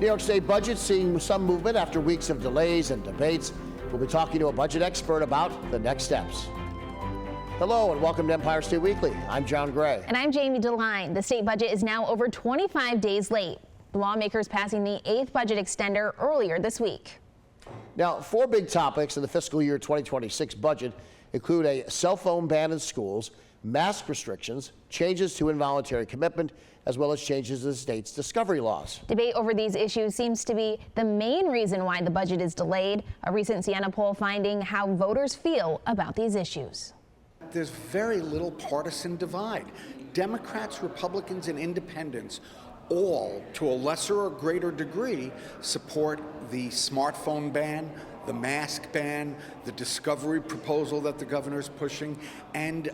New York State budget seeing some movement after weeks of delays and debates. We'll be talking to a budget expert about the next steps. Hello and welcome to Empire State Weekly. I'm John Gray. And I'm Jamie DeLine. The state budget is now over 25 days late. The lawmakers passing the 8th budget extender earlier this week. Now, 4 big topics in the fiscal year 2026 budget include a cell phone ban in schools, mask restrictions, changes to involuntary commitment, as well as changes to the state's discovery laws. Debate over these issues seems to be the main reason why the budget is delayed. A recent Siena poll finding how voters feel about these issues. There's very little partisan divide. Democrats, Republicans, and independents all, to a lesser or greater degree, support the smartphone ban, the mask ban, the discovery proposal that the governor is pushing, and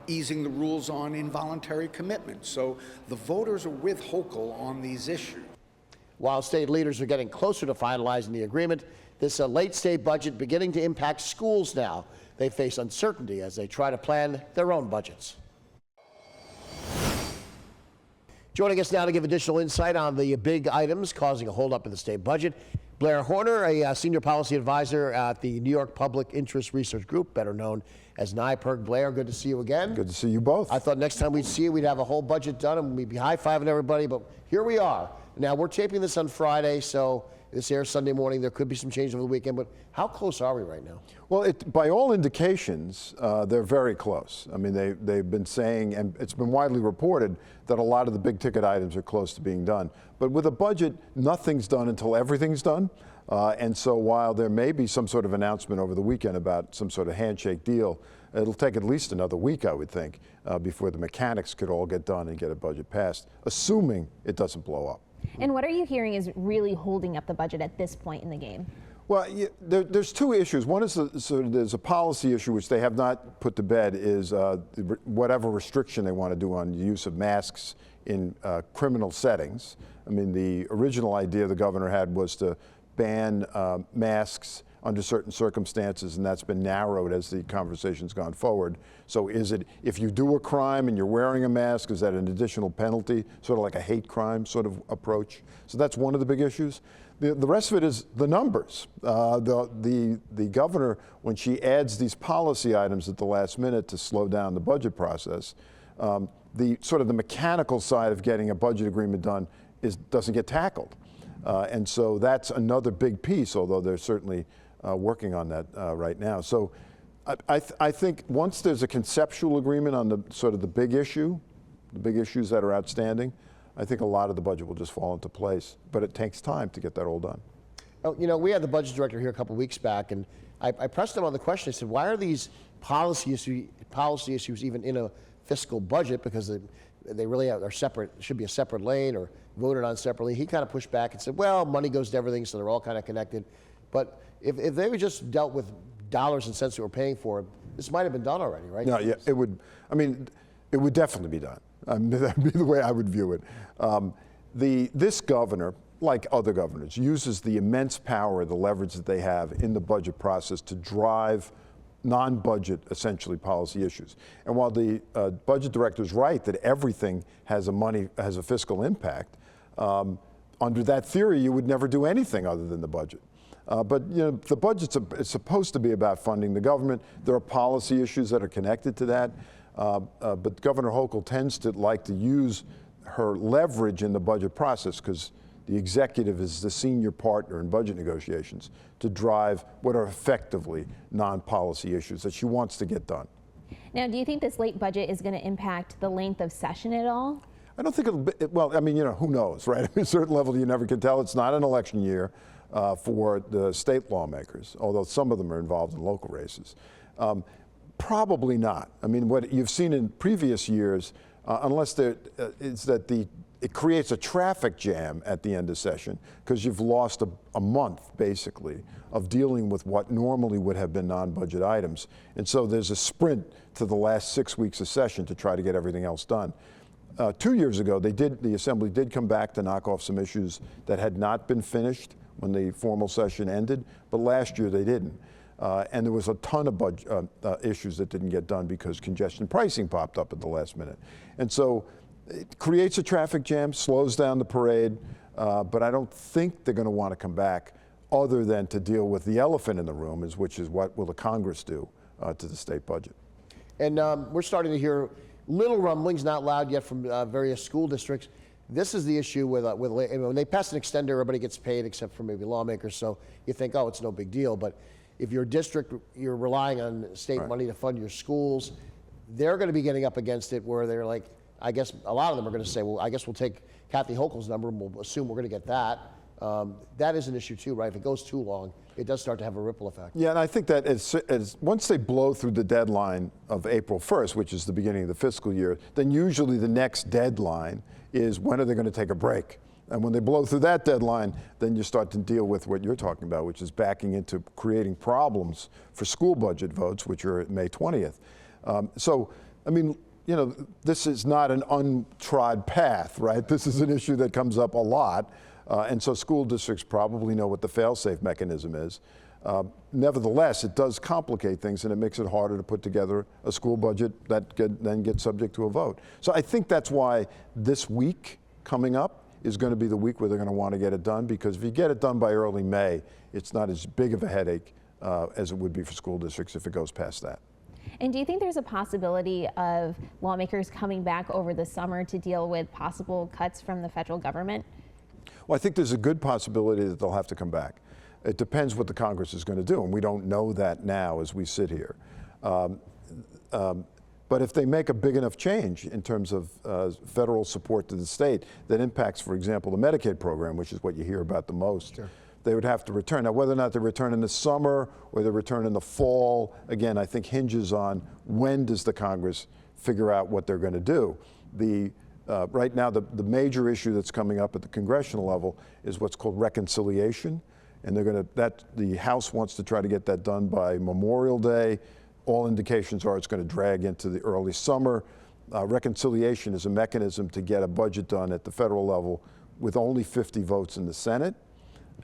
easing the rules on involuntary commitment. So the voters are with Hochul on these issues. While state leaders are getting closer to finalizing the agreement, this late state budget beginning to impact schools now. They face uncertainty as they try to plan their own budgets. Joining us now to give additional insight on the big items causing a holdup in the state budget, Blair Horner, a senior policy advisor at the New York Public Interest Research Group, better known as NYPIRG. Blair, good to see you again. Good to see you both. I thought next time we'd see you, we'd have a whole budget done and we'd be high-fiving everybody, but here we are. Now, we're taping this on Friday, so this airs Sunday morning. There could be some change over the weekend, but how close are we right now? Well, by all indications, they're very close. I mean, they've been saying, and it's been widely reported, that a lot of the big ticket items are close to being done. But with a budget, nothing's done until everything's done. And so while there may be some sort of announcement over the weekend about some sort of handshake deal, it'll take at least another week, I would think, before the mechanics could all get done and get a budget passed, assuming it doesn't blow up. And what are you hearing is really holding up the budget at this point in the game? Well, there's 2 issues. One is there's a policy issue which they have not put to bed, is whatever restriction they want to do on the use of masks in criminal settings. I mean, the original idea the governor had was to ban masks under certain circumstances, and that's been narrowed as the conversation's gone forward. So is it, if you do a crime and you're wearing a mask, is that an additional penalty, sort of like a hate crime sort of approach? So that's one of the big issues. The rest of it is the numbers. The governor, when she adds these policy items at the last minute to slow down the budget process, the sort of the mechanical side of getting a budget agreement done doesn't get tackled. And so that's another big piece, although they're certainly working on that right now. So I think once there's a conceptual agreement on the sort of the big issues that are outstanding, I think a lot of the budget will just fall into place. But it takes time to get that all done. Oh, you know, we had the budget director here a couple of weeks back, and I pressed him on the question. I said, why are these policy issues even in a fiscal budget? Because they really are separate, should be a separate lane or voted on separately. He kind of pushed back and said, well, money goes to everything, so they're all kind of connected. But if they were just dealt with dollars and cents that we're paying for, this might have been done already, right? No, yeah, it would. I mean, it would definitely be done. That'd be the way I would view it. This governor, like other governors, uses the immense power, the leverage that they have in the budget process to drive non-budget, essentially, policy issues. And while the budget director is right that everything has a fiscal impact, under that theory, you would never do anything other than the budget. But you know, the budget's it's supposed to be about funding the government. There are policy issues that are connected to that. But Governor Hochul tends to like to use her leverage in the budget process, because the executive is the senior partner in budget negotiations, to drive what are effectively non-policy issues that she wants to get done. Now, do you think this late budget is going to impact the length of session at all? I don't think it'll be, well, I mean, you know, who knows, right? At a certain level, you never can tell. It's not an election year for the state lawmakers, although some of them are involved in local races. Probably not. I mean, what you've seen in previous years, unless there is that it creates a traffic jam at the end of session, because you've lost a month, basically, of dealing with what normally would have been non-budget items. And so there's a sprint to the last 6 weeks of session to try to get everything else done. 2 years ago, the Assembly did come back to knock off some issues that had not been finished when the formal session ended, but last year they didn't. And there was a ton of issues that didn't get done because congestion pricing popped up at the last minute. And so it creates a traffic jam, slows down the parade. but I don't think they're going to want to come back other than to deal with the elephant in the room, which is what will the Congress do to the state budget. And we're starting to hear little rumblings, not loud yet, from various school districts. This is the issue with when they pass an extender, everybody gets paid except for maybe lawmakers. So you think, oh, it's no big deal. But if your district, you're relying on state money to fund your schools, they're going to be getting up against it where they're like, I guess a lot of them are going to say, well, I guess we'll take Kathy Hochul's number and we'll assume we're going to get that. That is an issue too, right? If it goes too long, it does start to have a ripple effect. Yeah, and I think that once they blow through the deadline of April 1st, which is the beginning of the fiscal year, then usually the next deadline is when are they going to take a break? And when they blow through that deadline, then you start to deal with what you're talking about, which is backing into creating problems for school budget votes, which are at May 20th. So, I mean, you know, this is not an untrod path, right? This is an issue that comes up a lot. And so school districts probably know what the fail-safe mechanism is. Nevertheless, it does complicate things and it makes it harder to put together a school budget that then gets subject to a vote. So I think that's why this week coming up is going to be the week where they're going to want to get it done, because if you get it done by early May, it's not as big of a headache as it would be for school districts if it goes past that. And do you think there's a possibility of lawmakers coming back over the summer to deal with possible cuts from the federal government? Well, I think there's a good possibility that they'll have to come back. It depends what the Congress is going to do, and we don't know that now as we sit here. But if they make a big enough change in terms of federal support to the state that impacts, for example, the Medicaid program, which is what you hear about the most, sure, they would have to return. Now, whether or not they return in the summer or they return in the fall, again, I think hinges on when does the Congress figure out what they're going to do. Right now, the major issue that's coming up at the congressional level is what's called reconciliation, and the House wants to try to get that done by Memorial Day. All indications are it's going to drag into the early summer. Reconciliation is a mechanism to get a budget done at the federal level with only 50 votes in the Senate.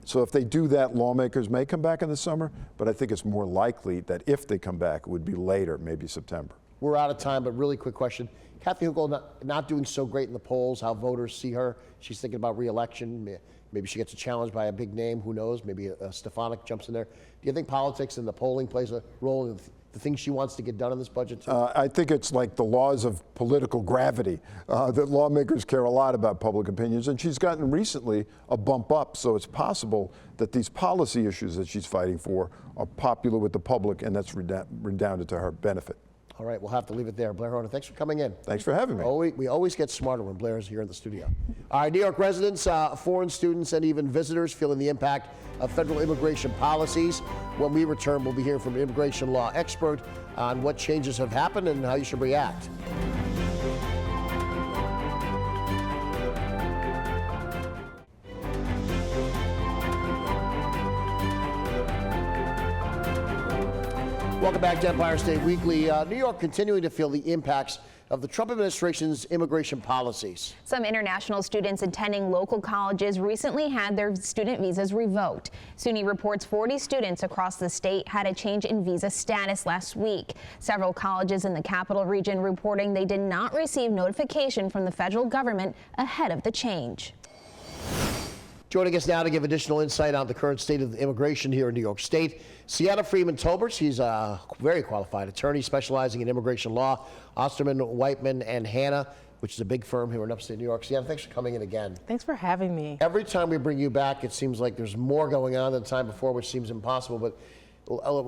So if they do that, lawmakers may come back in the summer, but I think it's more likely that if they come back, it would be later, maybe September. We're out of time, but really quick question. Kathy Hochul not doing so great in the polls, how voters see her. She's thinking about re-election. Maybe she gets a challenge by a big name, who knows? Maybe Stefanik jumps in there. Do you think politics and the polling plays a role in the things she wants to get done in this budget too? I think it's like the laws of political gravity, that lawmakers care a lot about public opinions, and she's gotten recently a bump up, so it's possible that these policy issues that she's fighting for are popular with the public, and that's redounded to her benefit. All right, we'll have to leave it there. Blair Honan, thanks for coming in. Thanks for having me. We always get smarter when Blair is here in the studio. All right, New York residents, foreign students, and even visitors feeling the impact of federal immigration policies. When we return, we'll be hearing from an immigration law expert on what changes have happened and how you should react. Welcome back to Empire State Weekly. New York continuing to feel the impacts of the Trump administration's immigration policies. Some international students attending local colleges recently had their student visas revoked. SUNY reports 40 students across the state had a change in visa status last week. Several colleges in the capital region reporting they did not receive notification from the federal government ahead of the change. Joining us now to give additional insight on the current state of immigration here in New York State, Sienna Freeman-Tolbert. She's a very qualified attorney specializing in immigration law. Osterman, Whiteman, and Hanna, which is a big firm here in upstate New York. Sienna, thanks for coming in again. Thanks for having me. Every time we bring you back, it seems like there's more going on than the time before, which seems impossible. But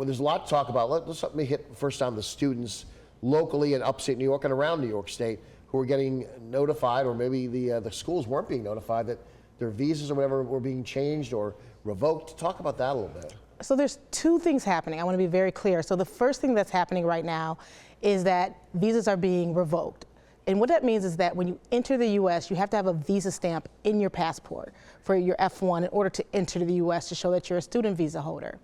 there's a lot to talk about. Let me hit first on the students locally in upstate New York and around New York State who are getting notified, or maybe the schools weren't being notified that their visas or whatever were being changed or revoked. Talk about that a little bit. So there's two things happening. I want to be very clear. So the first thing that's happening right now is that visas are being revoked. And what that means is that when you enter the U.S., you have to have a visa stamp in your passport for your F1 in order to enter the U.S. to show that you're a student visa holder.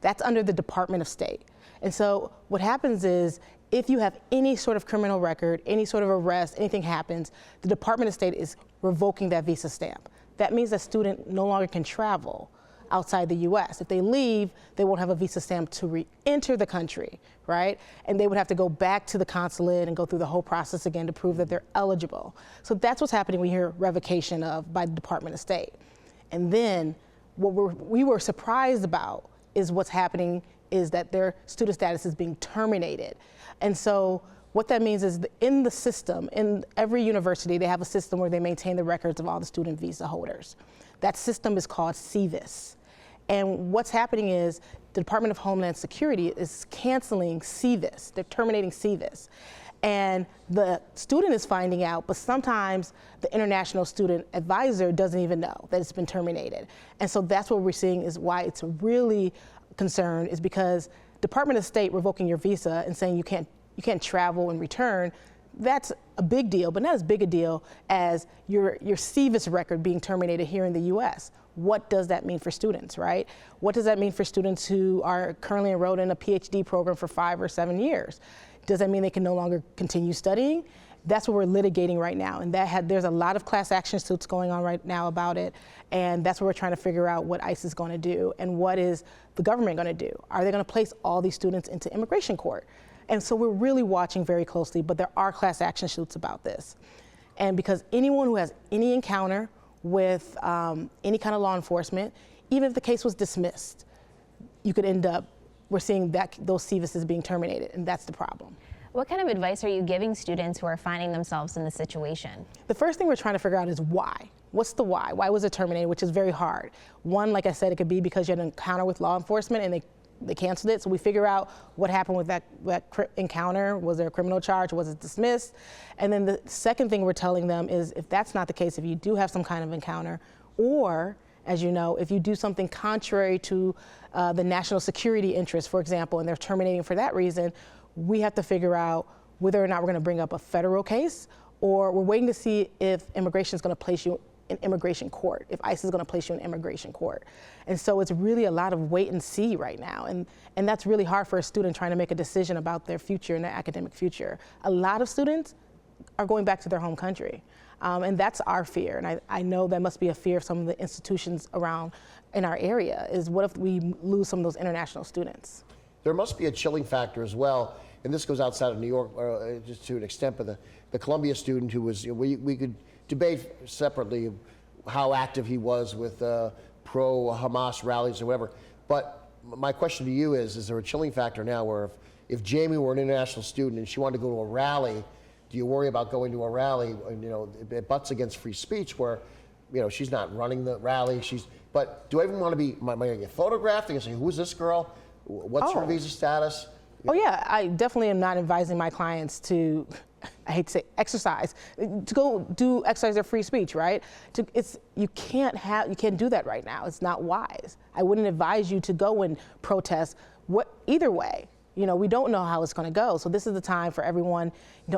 That's under the Department of State. And so what happens is if you have any sort of criminal record, any sort of arrest, anything happens, the Department of State is revoking that visa stamp. That means a student no longer can travel outside the U.S. If they leave, they won't have a visa stamp to re-enter the country, right? And they would have to go back to the consulate and go through the whole process again to prove that they're eligible. So that's what's happening when you hear revocation by the Department of State. And then what we were surprised about is what's happening is that their student status is being terminated. And so what that means is in the system, in every university, they have a system where they maintain the records of all the student visa holders. That system is called SEVIS. And what's happening is the Department of Homeland Security is canceling SEVIS. They're terminating SEVIS. And the student is finding out, but sometimes the international student advisor doesn't even know that it's been terminated. And so that's what we're seeing is why it's really concerned, is because Department of State revoking your visa and saying you can't travel and return, that's a big deal, but not as big a deal as your SEVIS record being terminated here in the US. What does that mean for students, right? What does that mean for students who are currently enrolled in a PhD program for 5 or 7 years? Does that mean they can no longer continue studying? That's what we're litigating right now, and there's a lot of class action suits going on right now about it, and that's what we're trying to figure out what ICE is going to do and what is the government going to do. Are they going to place all these students into immigration court? And so we're really watching very closely, but there are class action suits about this. And because anyone who has any encounter with any kind of law enforcement, even if the case was dismissed, you could end up, we're seeing that those SEVISs being terminated, and that's the problem. What kind of advice are you giving students who are finding themselves in this situation? The first thing we're trying to figure out is why. What's the why? Why was it terminated, which is very hard. One, like I said, it could be because you had an encounter with law enforcement and they canceled it. So we figure out what happened with that encounter. Was there a criminal charge? Was it dismissed? And then the second thing we're telling them is if that's not the case, if you do have some kind of encounter, or as you know, if you do something contrary to the national security interest, for example, and they're terminating for that reason, we have to figure out whether or not we're going to bring up a federal case, or we're waiting to see if immigration is going to place you in immigration court, if ICE is going to place you in immigration court. And so it's really a lot of wait and see right now. And that's really hard for a student trying to make a decision about their future and their academic future. A lot of students are going back to their home country. And that's our fear. And I know that must be a fear of some of the institutions around in our area, is what if we lose some of those international students? There must be a chilling factor as well, and this goes outside of New York just to an extent, but the Columbia student who was, we could debate separately how active he was with pro-Hamas rallies or whatever. But my question to you is there a chilling factor now where if Jamie were an international student and she wanted to go to a rally, do you worry about going to a rally, it butts against free speech where, she's not running the rally, but do I even want to be, am I going to get photographed? They're going to say, who's this girl? What's her visa status? Oh yeah, I definitely am not advising my clients to, I hate to say exercise, to go do exercise their free speech, right? You can't do that right now. It's not wise. I wouldn't advise you to go and protest either way. We don't know how it's going to go. So this is the time for everyone.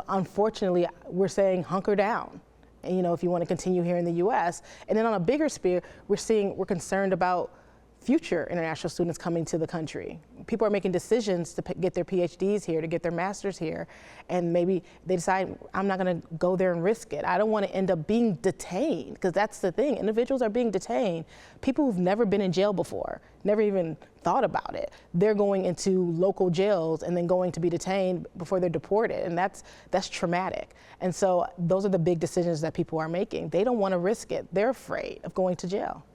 Unfortunately, we're saying hunker down. And, if you want to continue here in the U.S. And then on a bigger sphere, we're concerned about future international students coming to the country. People are making decisions to get their PhDs here, to get their masters here, and maybe they decide, I'm not going to go there and risk it. I don't want to end up being detained, because that's the thing. Individuals are being detained. People who've never been in jail before, never even thought about it. They're going into local jails and then going to be detained before they're deported, and that's traumatic. And so those are the big decisions that people are making. They don't want to risk it. They're afraid of going to jail.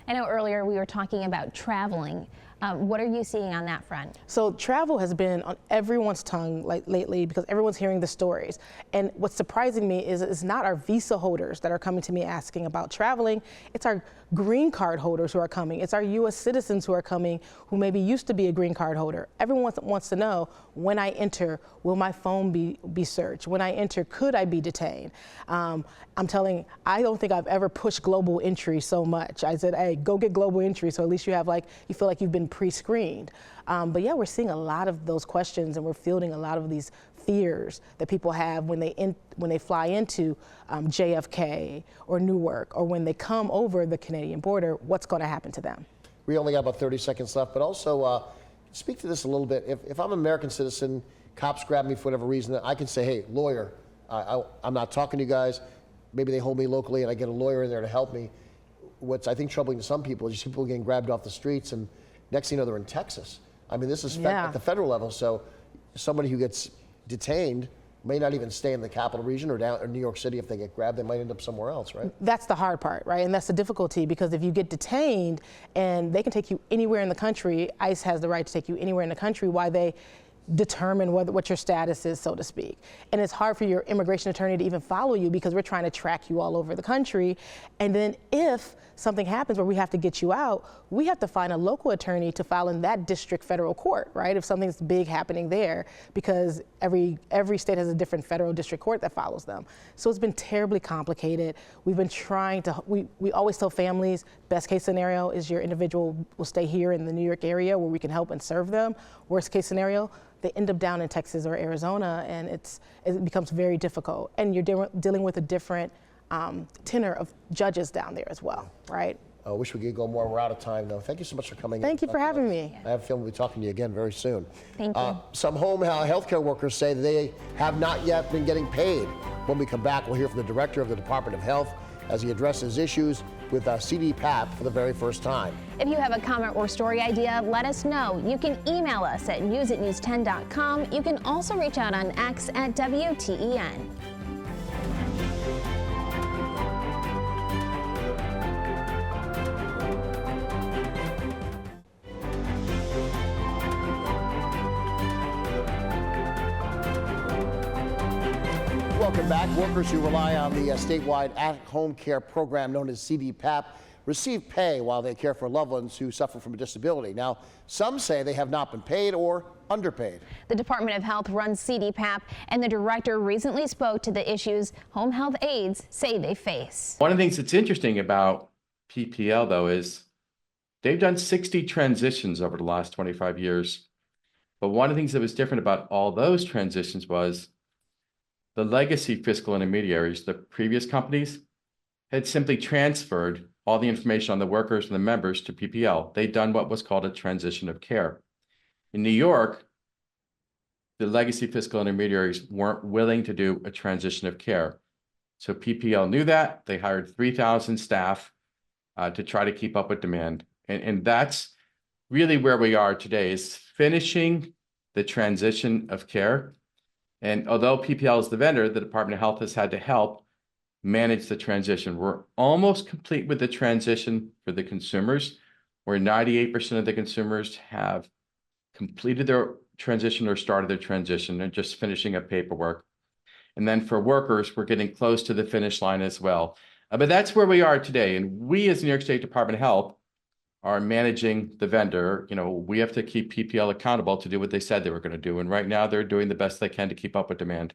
I know earlier we were talking about traveling. What are you seeing on that front? So travel has been on everyone's tongue lately because everyone's hearing the stories. And what's surprising me is it's not our visa holders that are coming to me asking about traveling. It's our green card holders who are coming. It's our U.S. citizens who are coming who maybe used to be a green card holder. Everyone wants to know, when I enter, will my phone be searched? When I enter, could I be detained? I don't think I've ever pushed global entry so much. I said, hey, go get global entry, so at least you feel like you've been pre-screened. But yeah, we're seeing a lot of those questions, and we're fielding a lot of these fears that people have when they fly into JFK or Newark, or when they come over the Canadian border. What's going to happen to them? We only got about 30 seconds left, but also speak to this a little bit. If I'm an American citizen, cops grab me for whatever reason, I can say, hey, lawyer, I'm not talking to you guys. Maybe they hold me locally and I get a lawyer in there to help me. what's I think troubling to some people is you see people getting grabbed off the streets, and next thing you know, they're in Texas. I mean, this is at the federal level, so somebody who gets detained may not even stay in the capital region or down in New York City. If they get grabbed, they might end up somewhere else, right? That's the hard part, right? And that's the difficulty, because if you get detained and they can take you anywhere in the country, ICE has the right to take you anywhere in the country while they determine what your status is, so to speak. And it's hard for your immigration attorney to even follow you, because we're trying to track you all over the country. And then if something happens where we have to get you out, we have to find a local attorney to file in that district federal court, right? If something's big happening there, because every state has a different federal district court that follows them. So it's been terribly complicated. We've been trying to, we always tell families, best case scenario is your individual will stay here in the New York area where we can help and serve them. Worst case scenario, they end up down in Texas or Arizona, and it becomes very difficult. And you're dealing with a different tenor of judges down there as well, right? I wish we could go more. We're out of time, though. Thank you so much for coming in. Thank you for having me. I have a feeling we'll be talking to you again very soon. Thank you. Some home healthcare workers say that they have not yet been getting paid. When we come back, we'll hear from the director of the Department of Health as he addresses issues with CDPAP for the very first time. If you have a comment or story idea, let us know. You can email us at news@news10.com. You can also reach out on X at WTEN. Welcome back. Workers who rely on the statewide at-home care program known as CDPAP receive pay while they care for loved ones who suffer from a disability. Now, some say they have not been paid or underpaid. The Department of Health runs CDPAP, and the director recently spoke to the issues home health aides say they face. One of the things that's interesting about PPL, though, is they've done 60 transitions over the last 25 years. But one of the things that was different about all those transitions was the legacy fiscal intermediaries, the previous companies, had simply transferred all the information on the workers and the members to PPL. They'd done what was called a transition of care. In New York, the legacy fiscal intermediaries weren't willing to do a transition of care. So PPL knew that. They hired 3,000 staff to try to keep up with demand. And that's really where we are today, is finishing the transition of care. And although PPL is the vendor, the Department of Health has had to help manage the transition. We're almost complete with the transition for the consumers, where 98% of the consumers have completed their transition or started their transition and just finishing up paperwork. And then for workers, we're getting close to the finish line as well. But that's where we are today. And we as New York State Department of Health are managing the vendor. You know, we have to keep PPL accountable to do what they said they were going to do. And right now they're doing the best they can to keep up with demand.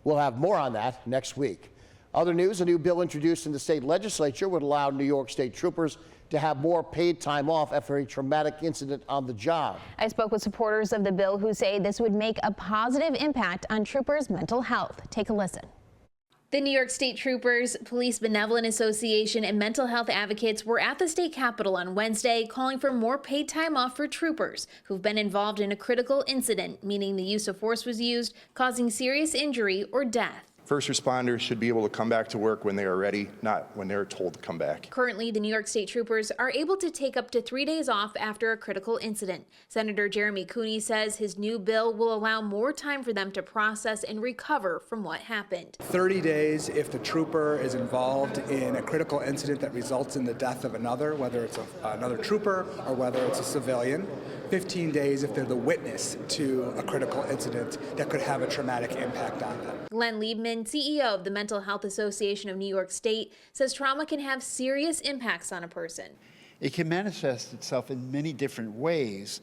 We'll have more on that next week. Other news, a new bill introduced in the state legislature would allow New York State troopers to have more paid time off after a traumatic incident on the job. I spoke with supporters of the bill who say this would make a positive impact on troopers' mental health. Take a listen. The New York State Troopers, Police Benevolent Association, and mental health advocates were at the state capitol on Wednesday calling for more paid time off for troopers who've been involved in a critical incident, meaning the use of force was used, causing serious injury or death. First responders should be able to come back to work when they are ready, not when they're told to come back. Currently, the New York State Troopers are able to take up to 3 days off after a critical incident. Senator Jeremy Cooney says his new bill will allow more time for them to process and recover from what happened. 30 days if the trooper is involved in a critical incident that results in the death of another, whether it's another trooper or whether it's a civilian. 15 days if they're the witness to a critical incident that could have a traumatic impact on them. Glenn Liebman, CEO of the Mental Health Association of New York State, says trauma can have serious impacts on a person. It can manifest itself in many different ways: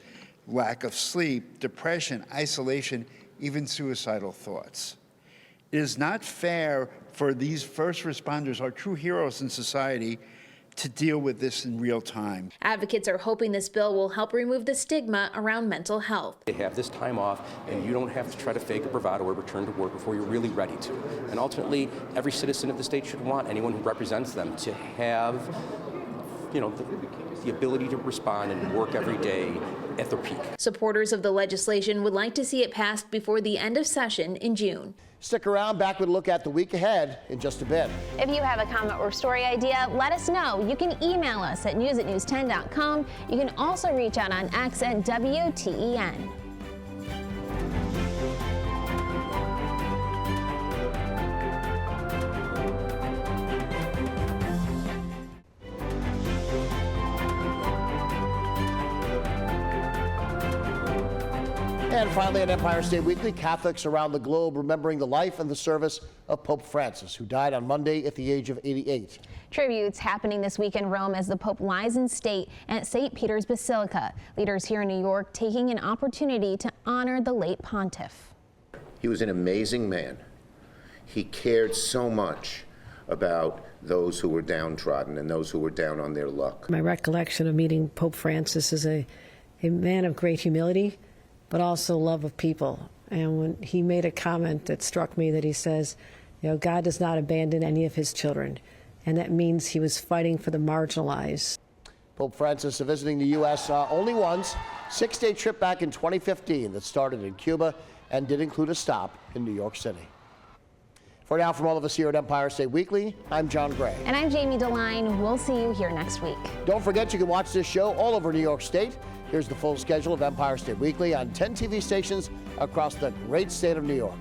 lack of sleep, depression, isolation, even suicidal thoughts. It is not fair for these first responders, our true heroes in society, to deal with this in real time. Advocates are hoping this bill will help remove the stigma around mental health. They have this time off, and you don't have to try to fake a bravado or return to work before you're really ready to. And ultimately, every citizen of the state should want anyone who represents them to have, you know, the ability to respond and work every day at their peak. Supporters of the legislation would like to see it passed before the end of session in June. Stick around, back with a look at the week ahead in just a bit. If you have a comment or story idea, let us know. You can email us at news@news10.com. You can also reach out on X at WTEN. And finally, at Empire State Weekly, Catholics around the globe remembering the life and the service of Pope Francis, who died on Monday at the age of 88. Tributes happening this week in Rome as the Pope lies in state at St. Peter's Basilica. Leaders here in New York taking an opportunity to honor the late pontiff. He was an amazing man. He cared so much about those who were downtrodden and those who were down on their luck. My recollection of meeting Pope Francis is a man of great humility, but also love of people. And when he made a comment that struck me, that he says, you know, God does not abandon any of his children. And that means he was fighting for the marginalized. Pope Francis visiting the U.S. Only once, 6-day trip back in 2015 that started in Cuba and did include a stop in New York City. For now, from all of us here at Empire State Weekly, I'm John Gray. And I'm Jamie DeLine. We'll see you here next week. Don't forget, you can watch this show all over New York State. Here's the full schedule of Empire State Weekly on 10 TV stations across the great state of New York.